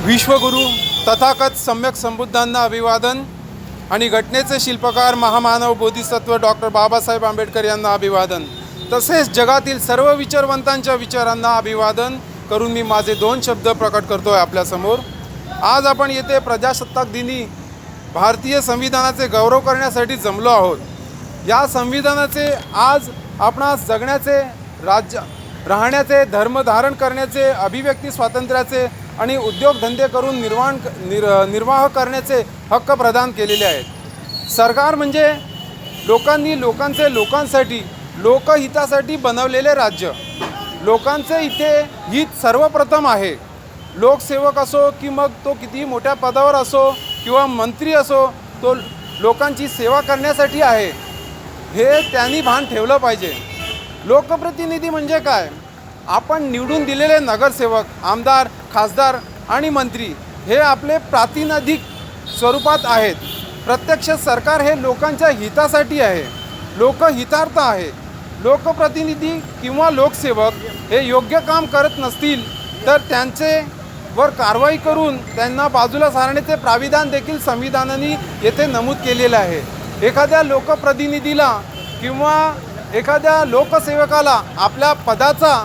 विश्वगुरु तथागत सम्यक संबुद्धांना अभिवादन आणि घटनेचे शिल्पकार महामानव बोधिसत्व डॉक्टर बाबासाहेब आंबेडकर यांना अभिवादन। तसेच जगातील सर्व विचारवंतांच्या विचारांना अभिवादन करून मी माझे 2 शब्द प्रकट करतोय आपल्यासमोर। आज आपण येथे प्रजासत्ताक दिनी भारतीय संविधानाचे गौरव करण्यासाठी जमलो आहोत। या संविधानाचे आज आपणास जगण्याचे, राज्य राहण्याचे, धर्म धारण करण्याचे, अभिव्यक्ती स्वातंत्र्याचे आणि उद्योगधंदे करून निर्वाह करण्याचे हक्क प्रदान केलेले आहेत। सरकार म्हणजे लोकांनी लोकांसाठी लोकहितासाठी बनवलेले राज्य। लोकांचे इथे हित सर्वप्रथम आहे। लोकसेवक असो की मग तो किती मोठ्या पदावर असो किंवा मंत्री असो, तो लोकांची सेवा करण्यासाठी आहे, हे त्यांनी भान ठेवलं पाहिजे। लोकप्रतिनिधी म्हणजे काय? आपण निवडून दिलेले नगरसेवक, आमदार, खासदार आणि मंत्री हे आपले प्रातिनिधिक स्वरूपात आहेत। प्रत्यक्ष सरकार हे लोकांच्या हितासाठी आहे, लोकहितार्थ आहे। लोकप्रतिनिधी किंवा लोकसेवक हे योग्य काम करत नसतील तर त्यांच्यावर कारवाई करून त्यांना बाजूला सारण्याचे प्राविधान देखील संविधानाने येथे नमूद केलेले आहे। एखाद्या लोकप्रतिनिधीला किंवा एखाद्या लोकसेवकाला आपल्या पदाचा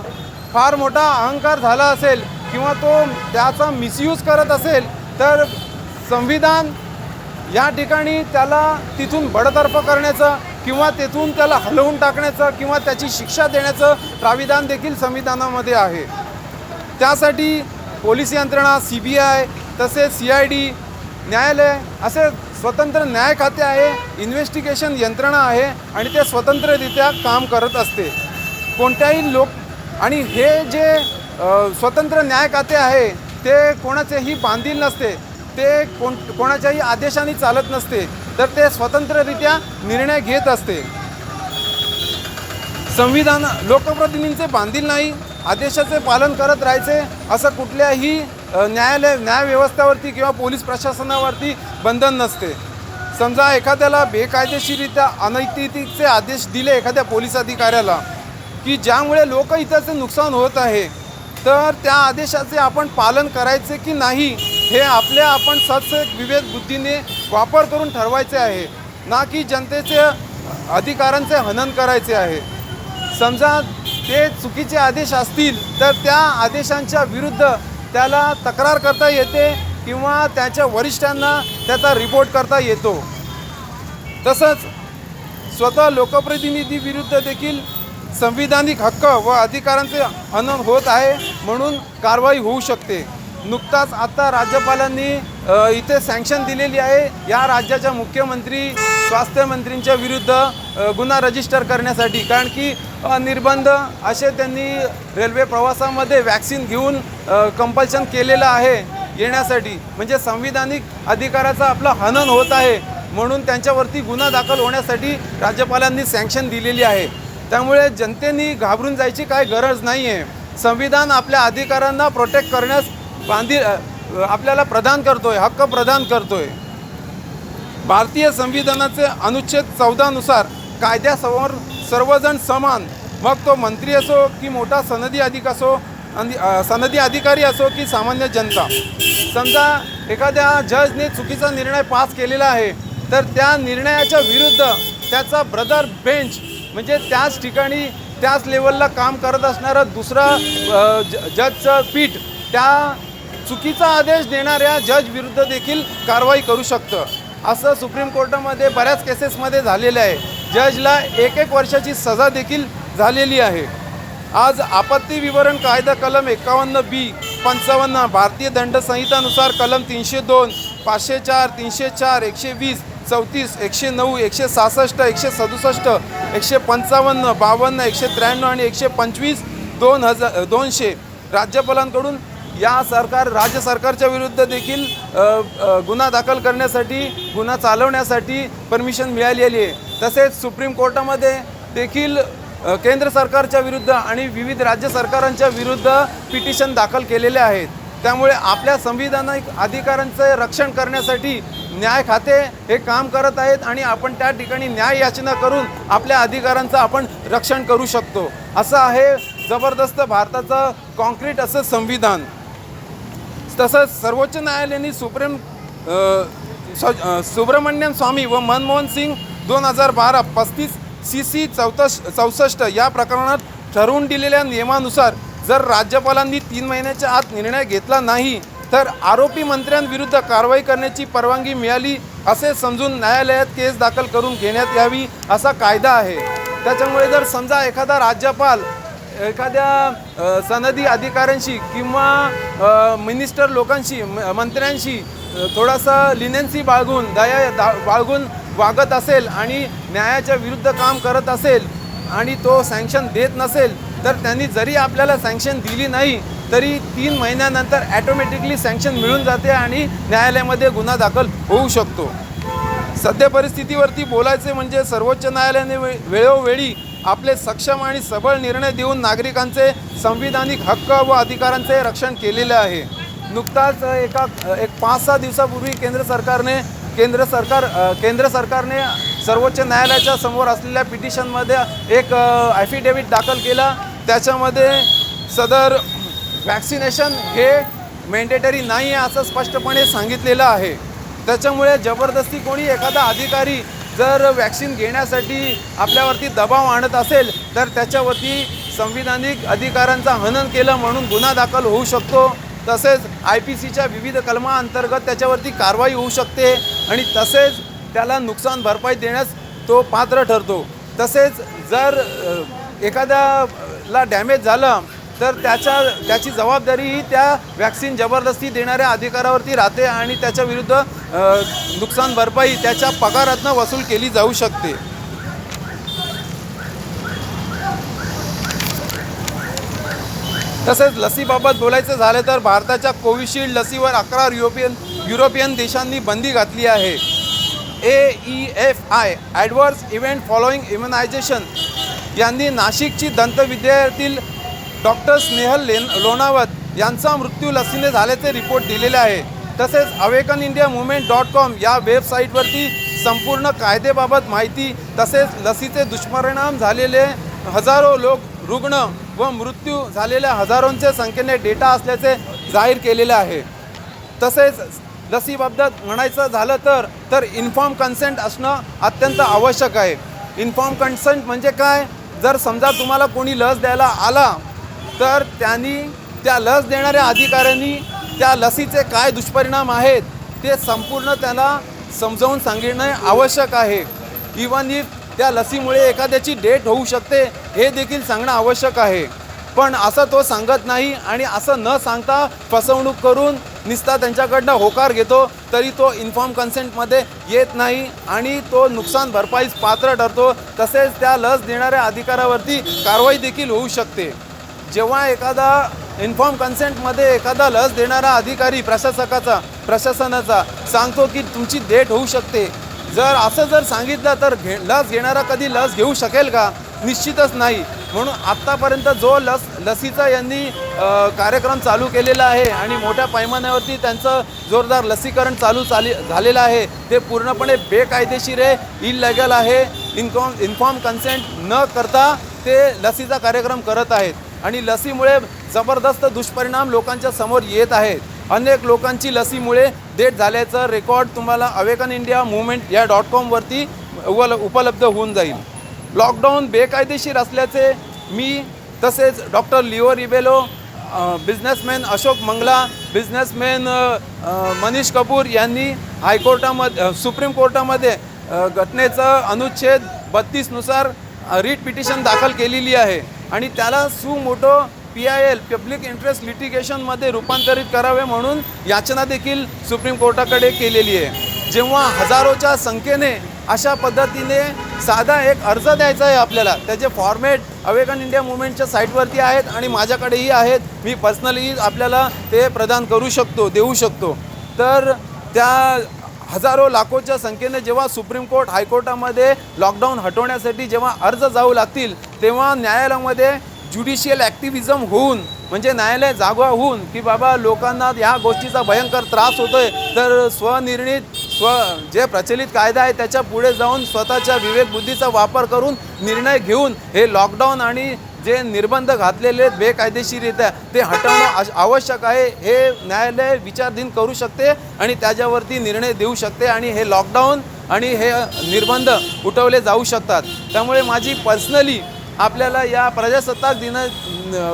फार मोठा अहंकार झाला असेल किंवा तो त्याचा मिसयूज करत असेल तर संविधान या ठिकाणी त्याला तिथून बडतर्फ करण्याचं किंवा तेथून त्याला हलवून टाकण्याचं किंवा त्याची शिक्षा देण्याचं प्राविधान देखील संविधानामध्ये आहे। त्यासाठी पोलीस यंत्रणा, CBI तसेच CID, न्यायालय असे स्वतंत्र न्याय खाते आहे, इन्व्हेस्टिगेशन यंत्रणा आहे आणि ते स्वतंत्ररित्या काम करत असते। कोणत्याही आणि हे जे स्वतंत्र न्याय खाते आहे ते कोणाचेही बांधील नसते, ते कोणाच्याही आदेशाने चालत नसते, तर ते स्वतंत्ररित्या निर्णय घेत असते। संविधान लोकप्रतिनिधींचे बांधील नाही, आदेशाचे पालन करत राहायचे असं कुठल्याही न्याय व्यवस्थेवरती किंवा पोलीस प्रशासनावरती बंधन नसते। समजा एखाद्याला बेकायदेशीररित्या अनैतिकतेचे आदेश दिले एखाद्या पोलीस अधिकाऱ्याला की ज्यामुळे लोकहिताचे नुकसान होत आहे, तर त्या आदेशाचे आपण पालन करायचे की नाही हे आपण विवेक बुद्धीने वापर करून ठरवायचे आहे, ना की जनतेचे अधिकारांचे हनन करायचे आहे। समजा ते चुकीचे आदेश असतील तर त्या आदेशांच्या विरुद्ध त्याला तक्रार करता येते किंवा त्याच्या वरिष्ठांना त्याचा रिपोर्ट करता येतो। तसंच स्वतः लोकप्रतिनिधी विरुद्ध देखील संविधानिक हक्क व अधिकारांचे हनन होत आहे, म्हणून कारवाई होऊ शकते। नुकताच आता राज्यपालांनी इथे सँक्शन दिलेली आहे या राज्याच्या मुख्यमंत्री, स्वास्थ्य मंत्रींच्या विरुद्ध गुन्हा रजिस्टर करण्यासाठी, कारण की निर्बंध असे त्यांनी रेल्वे प्रवासामध्ये वॅक्सिन घेऊन कंपल्शन केलेलं आहे येण्यासाठी, म्हणजे संविधानिक अधिकाराचा आपला हनन होत आहे, म्हणून त्यांच्यावरती गुन्हा दाखल होण्यासाठी राज्यपालांनी सँक्शन दिलेली आहे। त्यामुळे जनतेने घाबरून जायची काय गरज नाही आहे। संविधान आपल्या अधिकारांना प्रोटेक्ट करण्यास आपल्याला प्रदान करतोय, हक्क प्रदान करतोय। भारतीय संविधानाचे अनुच्छेद 14 नुसार कायद्यासमोर सर्वजण समान, मग तो मंत्री असो की मोठा सनदी अधिकारी असो की सामान्य जनता। समजा एखाद्या जजने चुकीचा निर्णय पास केलेला आहे तर त्या निर्णयाच्या विरुद्ध त्याचा ब्रदर बेंच म्हणजे त्याच ठिकाणी त्याच लेवलला काम करत असणारा दुसरा जजचं पीठ त्या चुकीचा आदेश देणाऱ्या जज विरुद्ध देखील कारवाई करू शकतं। असं सुप्रीम कोर्टामध्ये बऱ्याच केसेसमध्ये झालेलं आहे। जजला 1-1 वर्षाची सजा देखील झालेली आहे। आज आपत्ती विवरण कायदा कलम 51B, 55 भारतीय दंड संहितानुसार कलम 302, 504, 304, 120, 34, 109, 166, 167, 155, 52, 193 आणि 125, 200 राज्यपालांकडून राज्य सरकारच्या विरुद्ध देखील गुन्हा दाखल करण्यासाठी, गुन्हा चालवण्यासाठी परमिशन मिळालेली आहे। तसेच सुप्रीम कोर्टामध्ये देखील केंद्र सरकारच्या विरुद्ध आणि विविध राज्य सरकारांच्या विरुद्ध पिटिशन दाखल केलेले आहेत। त्यामुळे आपल्या संविधानिक अधिकारांचे रक्षण करण्यासाठी न्याय खाते हे काम करत आहेत आणि आपण त्या ठिकाणी न्याय याचना करून आपल्या अधिकारांचं आपण रक्षण करू शकतो। असं आहे जबरदस्त भारताचं कॉन्क्रीट असं संविधान। तसंच सर्वोच्च न्यायालयाने सुब्रमण्यम स्वामी व मनमोहन सिंग 2012 35 CC 64 या प्रकरणात ठरवून दिलेल्या नियमानुसार जर राज्यपालांनी 3 महिन्याच्या आत निर्णय घेतला नाही तर आरोपी मंत्र्यांविरुद्ध कारवाई करण्याची परवानगी मिळाली असे समजून न्यायालयात केस दाखल करून घेण्यात यावी असा कायदा आहे. त्याच्यामुळे जर समजा एखादा राज्यपाल एखाद्या सनदी अधिकाऱ्यांशी किंवा मिनिस्टर लोकांशी मंत्र्यांशी थोडासा लिनेन्सी बाळगून बाळगून वागत असेल आणि न्यायाच्या विरुद्ध काम करत असेल आणि तो सँक्शन देत नसेल तर त्यांनी जरी आपल्याला सँक्शन दिली नाही तरी 3 महिन्यानंतर ॲटोमॅटिकली सँक्शन मिळून जाते आणि न्यायालयामध्ये गुन्हा दाखल होऊ शकतो. सध्या परिस्थितीवरती बोलायचे म्हणजे सर्वोच्च न्यायालयाने वेळोवेळी आपले सक्षम आणि सबळ निर्णय देऊन नागरिकांचे संविधानिक हक्क व अधिकारांचे रक्षण केलेले आहे. नुकताच एक 5-6 दिवसापूर्वी केंद्र सरकारने सर्वोच्च न्यायालयाच्या समोर असलेल्या पिटिशनमध्ये एक ॲफिडेविट दाखल केला. त्याच्यामध्ये सदर वॅक्सिनेशन हे मॅन्डेटरी नाही आहे असं स्पष्टपणे सांगितलेलं आहे. त्याच्यामुळे जबरदस्ती कोणी एखादा अधिकारी जर वॅक्सिन घेण्यासाठी आपल्यावरती दबाव आणत असेल तर त्याच्यावरती संविधानिक अधिकारांचा हनन केलं म्हणून गुन्हा दाखल होऊ शकतो. तसेच IPCच्या विविध कलमांतर्गत त्याच्यावरती कारवाई होऊ शकते आणि तसेच त्याला नुकसान भरपाई देण्यास तो पात्र ठरतो. तसेच जर एखाद्याला डॅमेज झालं तर त्याची जबाबदारी ही त्या वॅक्सिन जबरदस्ती देणाऱ्या अधिकारावरती राहते आणि त्याच्या विरुद्ध नुकसान भरपाई त्याच्या पगारातनं वसूल केली जाऊ शकते. तसेच लसीबाबत बोलायचं झालं तर भारताच्या कोविशिल्ड लसीवर 11 युरोपियन देशांनी बंदी घातली आहे. AEFI adverse event following immunisation यांनी नाशिकची दंतविद्यालयातील डॉक्टर स्नेहल लोणावत यांचा मृत्यू लसीने झाल्याचे रिपोर्ट दिलेले आहे. तसेच अवेकन इंडिया मूवमेंट.com या वेबसाईटवरती संपूर्ण कायद्याबाबत माहिती तसेच लसीचे दुष्परिणाम झालेले हजारो रुग्ण व मृत्यू झालेल्या हजारोंच्या संख्येने डेटा असल्याचे जाहीर केलेले आहे. तसेच लसीबाबत म्हणायचं झालं तर इन्फॉर्म कन्सेंट असणं अत्यंत आवश्यक आहे. इन्फॉर्म कन्सेंट म्हणजे काय? जर समजा तुम्हाला कोणी लस द्यायला आला तर त्यांनी त्या लस देणाऱ्या अधिकाऱ्यांनी त्या लसीचे काय दुष्परिणाम आहेत ते संपूर्ण त्याला समजावून सांगणे आवश्यक आहे. इवन इफ त्या लसीमुळे एखाद्याची डेथ होऊ शकते हे देखील सांगणं आवश्यक आहे. पण असं तो सांगत नाही आणि असं न सांगता फसवणूक करून निस्ता त्यांच्याकडनं होकार घेतो तरी तो इन्फॉर्म कन्सेंटमध्ये येत नाही आणि तो नुकसान भरपाईस पात्र ठरतो. तसेच त्या लस देणाऱ्या अधिकारावरती कारवाई देखील होऊ शकते. जेव्हा एखादा इन्फॉर्म कन्सेंटमध्ये एखादा लस देणारा अधिकारी प्रशासनाचा सांगतो की तुमची डेथ होऊ शकते, जर सांगितलं तर लस घेणारा कधी लस घेऊ शकेल का? निश्चितच नाही. म्हणून आत्तापर्यंत जो लसीचा यांनी कार्यक्रम चालू केलेला आहे आणि मोठ्या पैमानावरती त्यांचं जोरदार लसीकरण झालेलं आहे ते पूर्णपणे बेकायदेशीर आहे, इल्लीगल आहे. इन्फॉर्म कन्सेंट न करता ते लसीचा कार्यक्रम करत आहेत आणि लसीमुळे जबरदस्त दुष्परिणाम लोकांच्या समोर येत आहेत. अनेक लोकांची लसीमुळे डेथ झाल्याचं रेकॉर्ड तुम्हाला अवेकन इंडिया मूवमेंट या .com वरती उपलब्ध होऊन जाईल. लॉकडाऊन बेकायदेशीर असल्याचे मी तसेच doctor Leo Rebello, businessman Ashok Mangala, businessman Manish Kapoor यांनी सुप्रीम कोर्टामध्ये घटनेचं अनुच्छेद 32 नुसार रीट पिटिशन दाखल केलेली आहे आणि त्याला सुमोटो PIL पब्लिक इंटरेस्ट लिटिगेशनमध्ये रूपांतरित करावे म्हणून याचना देखील सुप्रीम कोर्टाकडे केलेली आहे. जेव्हा हजारोच्या संख्येने अशा पद्धतीने साधा एक अर्ज द्यायचा आहे आपल्याला, त्याचे फॉर्मॅट अवेकन इंडिया मूवमेंटच्या साईटवरती आहेत आणि माझ्याकडेही आहेत. मी पर्सनली आपल्याला ते प्रदान देऊ शकतो. तर त्या हजारो लाखोच्या संख्येने जेव्हा सुप्रीम कोर्ट हायकोर्टामध्ये लॉकडाऊन हटवण्यासाठी जेव्हा अर्ज जाऊ लागतील तेव्हा न्यायालयामध्ये ज्युडिशियल ॲक्टिव्हिजम होऊन म्हणजे न्यायालय जागा होऊन की बाबा लोकांना ह्या गोष्टीचा भयंकर त्रास होतोय तर जे प्रचलित कायदा आहे त्याच्या पुढे जाऊन स्वतःच्या विवेकबुद्धीचा वापर करून निर्णय घेऊन हे लॉकडाऊन आणि जे निर्बंध घातलेले आहेत बेकायदेशीररित्या ते हटवणं आवश्यक आहे. हे न्यायालय विचाराधीन करू शकते आणि त्याच्यावरती निर्णय देऊ शकते आणि हे लॉकडाऊन आणि हे निर्बंध उठवले जाऊ शकतात. त्यामुळे माझी पर्सनली आपल्याला या प्रजासत्ताक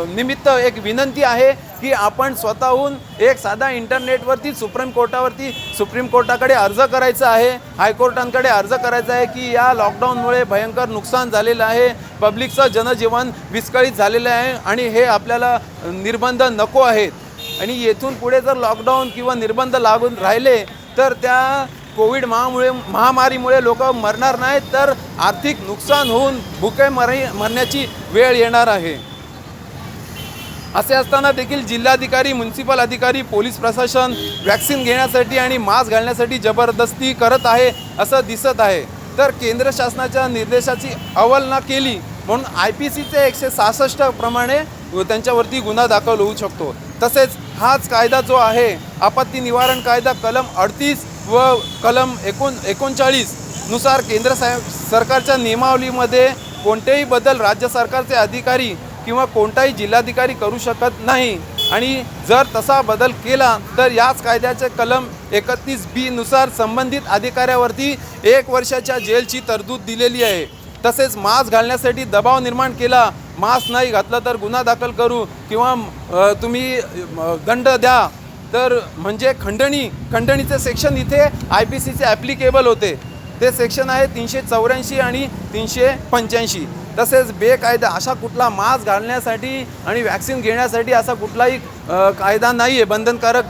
निमित्त एक विनंती आहे की आपण स्वतःहून एक साधा इंटरनेटवरती सुप्रीम कोर्टाकडे अर्ज करायचा आहे, हायकोर्टांकडे अर्ज करायचा आहे की या लॉकडाऊनमुळे भयंकर नुकसान झालेलं आहे, पब्लिकचं जनजीवन विस्कळीत झालेलं आहे आणि हे आपल्याला निर्बंध नको आहेत. आणि येथून पुढे जर लॉकडाऊन किंवा निर्बंध लागून राहिले तर त्या कोविड महामारीमुळे लोक मरणार नाहीत, तर आर्थिक नुकसान होऊन भुके मरण्याची वेळ येणार आहे. असे असताना देखील जिल्हाधिकारी, म्युन्सिपल अधिकारी, पोलीस प्रशासन वॅक्सिन घेण्यासाठी आणि मास्क घालण्यासाठी जबरदस्ती करत आहे असं दिसत आहे. तर केंद्र शासनाच्या निर्देशाची अंमल न केली म्हणून IPCचे 166 प्रमाणे त्यांच्यावरती गुन्हा दाखल होऊ शकतो. तसेच हाच कायदा जो आहे आपत्ती निवारण कायदा कलम 38 व कलम 39 नुसार केंद्र सरकारच्या नियमावलीमध्ये कोणतेही बदल राज्य सरकारचे अधिकारी किंवा कोणताही जिल्हाधिकारी करू शकत नाही. आणि जर तसा बदल केला तर याच कायद्याचे कलम 31B नुसार संबंधित अधिकाऱ्यावरती 1 वर्षाच्या जेलची तरतूद दिलेली आहे. तसेच मास्क घालण्यासाठी दबाव निर्माण केला, मास्क नाही घातला तर गुन्हा दाखल करू किंवा तुम्ही दंड द्या, तर म्हणजे खंडणीचे सेक्शन इथे IPCचे ॲप्लिकेबल होते. ते सेक्शन आहे 384 आणि 385. तसेच बेकायदा अशा कुठला मास्क घालण्यासाठी आणि वॅक्सिन घेण्यासाठी असा कुठलाही कायदा नाही आहे, बंधनकारक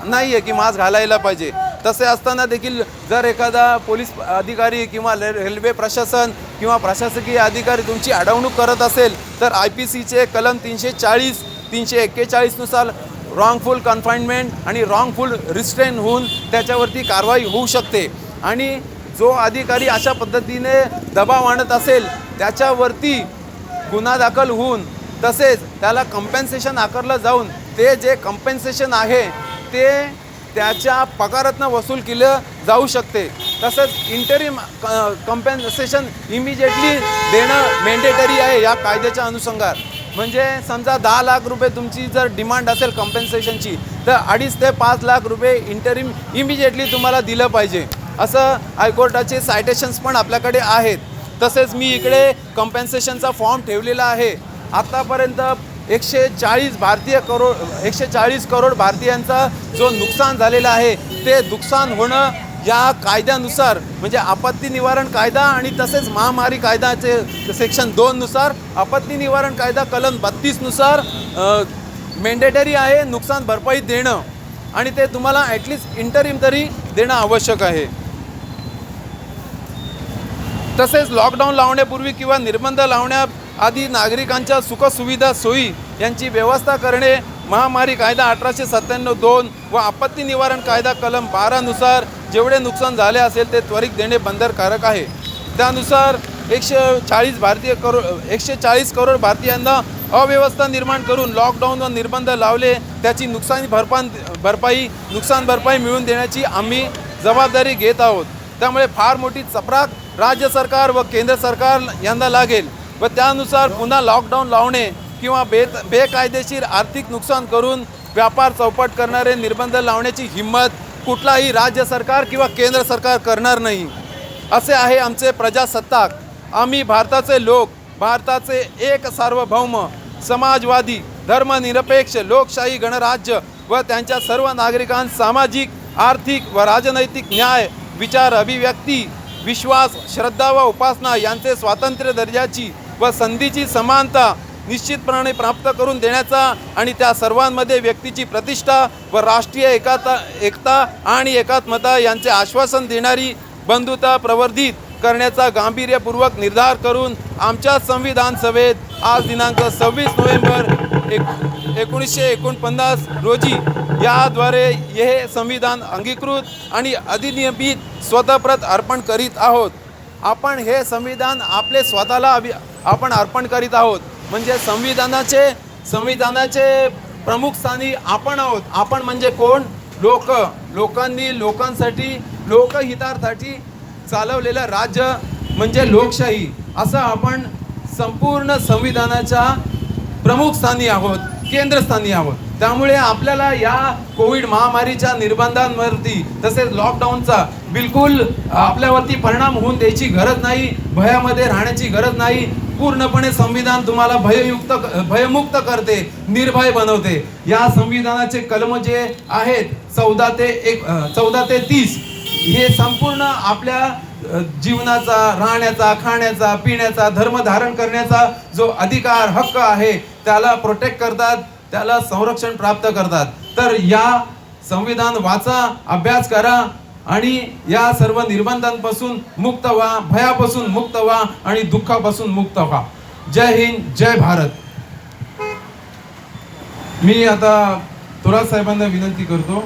नाही आहे की मास्क घालायला पाहिजे. तसे असताना देखील जर एखादा पोलीस अधिकारी किंवा रेल्वे प्रशासन किंवा प्रशासकीय अधिकारी तुमची अडवणूक करत असेल तर IPCचे कलम 340, 341 नुसार रॉंगफुल कन्फाइनमेंट आणि रॉंगफुल रिस्ट्रेन होऊन त्याच्यावरती कारवाई होऊ शकते. आणि जो अधिकारी अशा पद्धतीने दबाव आणत असेल त्याच्यावरती गुन्हा दाखल होऊन तसेच त्याला कम्पेन्सेशन आकारलं जाऊन ते जे कम्पेन्सेशन आहे ते त्याच्या पगारातनं वसूल केलं जाऊ शकते. तसंच इंटरिम कम्पेन्सेशन इमिजिएटली देणं मॅन्डेटरी आहे या कायद्याच्या अनुषंगात. म्हणजे समजा 10 लाख रुपये तुमची जर डिमांड असेल कम्पेन्सेशनची तर 2.5 ते 5 लाख रुपये इंटरिम इमिजिएटली तुम्हाला दिलं पाहिजे, असं हायकोर्टाचे सायटेशन्स पण आपल्याकडे आहेत. तसेच मी इकडे कम्पेन्सेशनचा फॉर्म ठेवलेला आहे. आत्तापर्यंत 140 करोड भारतीयांचा जो नुकसान झालेला आहे ते नुकसान होणं या कायद्यानुसार म्हणजे आपत्ती निवारण कायदा आणि तसेच महामारी कायद्याचे सेक्शन 2 नुसार आपत्ती निवारण कायदा कलम 32 नुसार मॅन्डेटरी आहे नुकसान भरपाई देणं आणि ते तुम्हाला ॲटलिस्ट इंटरिम तरी देणं आवश्यक आहे. तसेच लॉकडाऊन लावण्यापूर्वी किंवा निर्बंध लावण्याआधी नागरिकांच्या सुखसुविधा सोयी यांची व्यवस्था करणे महामारी कायदा 1897-2 व आपत्ती निवारण कायदा कलम 12 नुसार जेवढे नुकसान झाले असेल ते त्वरित देणे बंधनकारक आहे. त्यानुसार 140 करोड भारतीयांना अव्यवस्था निर्माण करून लॉकडाऊन व निर्बंध लावले त्याची नुकसान भरपाई मिळवून देण्याची आम्ही जबाबदारी घेत आहोत. त्यामुळे फार मोठी चपराक राज्य सरकार व केंद्र सरकार यांना लागेल व त्यानुसार पुन्हा लॉकडाऊन लावणे किंवा बेकायदेशीर आर्थिक नुकसान करून व्यापार चौपट करणारे निर्बंध लावण्याची हिंमत कुठलाही राज्य सरकार किंवा केंद्र सरकार करणार नाही. असे आहे आमचे प्रजासत्ताक. आम्ही भारताचे लोक, भारताचे एक सार्वभौम समाजवादी धर्मनिरपेक्ष लोकशाही गणराज्य व त्यांच्या सर्व नागरिकांस सामाजिक, आर्थिक व राजनैतिक न्याय, विचार अभिव्यक्ती, विश्वास, श्रद्धा व उपासना यांचे स्वातंत्र्य दर्जाची व संधीची समानता निश्चितपणे प्राप्त करून देण्याचा आणि त्या सर्वांमध्ये व्यक्तीची प्रतिष्ठा व राष्ट्रीय एकता आणि एकात्मता यांचे आश्वासन देणारी बंधुता प्रवर्धित करण्याचा गांभीर्यपूर्वक निर्धार करून आमच्या संविधान सभेत आज दिनांक 26 नोव्हेंबर 1949 रोजी याद्वारे हे संविधान अंगीकृत आणि अधिनियमित स्वतःप्रत अर्पण करीत आहोत. आपण हे संविधान आपले स्वतःला आपण अर्पण करीत आहोत. म्हणजे संविधानाचे प्रमुख स्थानी आपण आहोत. आपण म्हणजे कोण? लोक. लोकांनी लोकांसाठी लोकहितासाठी चालवलेलं राज्य म्हणजे लोकशाही असं आपण संपूर्ण संविधानाच्या प्रमुख स्थानी आहोत, केंद्रस्थानी आहोत. त्यामुळे आपल्याला या कोविड महामारीच्या निर्बंधांवरती तसेच लॉकडाऊनचा बिलकुल आपल्यावरती परिणाम होऊन द्यायची गरज नाही, भयामध्ये राहण्याची गरज नाही. पूर्णपणे संविधान तुम्हाला भयमुक्त करते, निर्भय बनवते. या संविधानाचे कलम जे आहेत 14 ते 30 हे संपूर्ण आपल्या जीवनाचा, राहण्याचा, खाण्याचा, पिण्याचा, धर्म धारण करण्याचा जो अधिकार, हक्क आहे त्याला प्रोटेक्ट करतात, त्याला संरक्षण प्राप्त करतात. तर या संविधान वाचा, अभ्यास करा आणि या सर्व निर्बंधांपासून मुक्त व्हा, भयापासून मुक्त व्हा आणि दुःखापासून मुक्त व्हा. जय हिंद, जय भारत. मी आता थोरात साहेबांना विनंती करतो.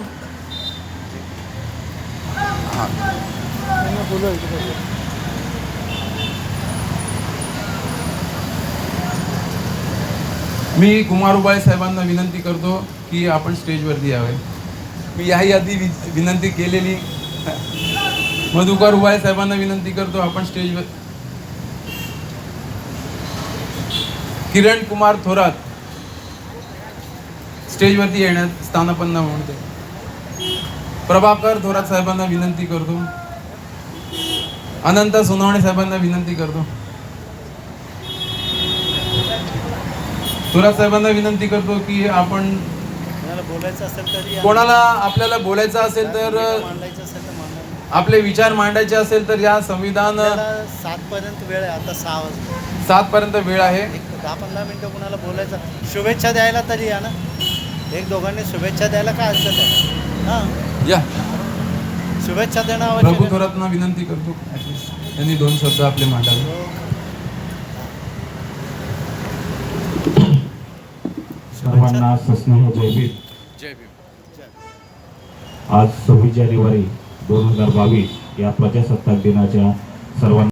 मी कुमार उबाळे साहेबांना विनंती करतो की आपण स्टेजवरती यावे. मी याही आधी विनंती केलेली. मधुकर उबाळे साहेबांना विनंती करतो आपण स्टेजवर. किरण कुमार थोरात स्टेजवरती येण्यात स्थानापन्न म्हणते. प्रभाकर थोरात साहेबांना विनंती करतो. अनंत सोनवणे साहेबांना विनंती करतो. थोरात साहेबांना विनंती करतो की आपण बोलायचं असेल तर कोणाला आपल्याला बोलायचं असेल तर मांडायचं असेल तर मांडा. आपले विचार मांडायचे असेल तर या संविधान 7 पर्यंत वेळ आहे. आता 6 वाजता 7 पर्यंत वेळ आहे. 10-15 मिनिटं कुणाला बोलायचं, शुभेच्छा द्यायला तरी या ना. एक दोघांनी शुभेच्छा द्यायला काय हरकत आहे? हां, या शुभेच्छा देणं आवश्यक प्रभू आहे. थोरातना विनंती करतो त्यांनी 2 शब्द आपले मांडावे. सर्वांना सस्नेह जय भीम. जय भीम. आज 26 जानेवारी 2022 या प्रजासत्ताक दिनाच्या सर्वांना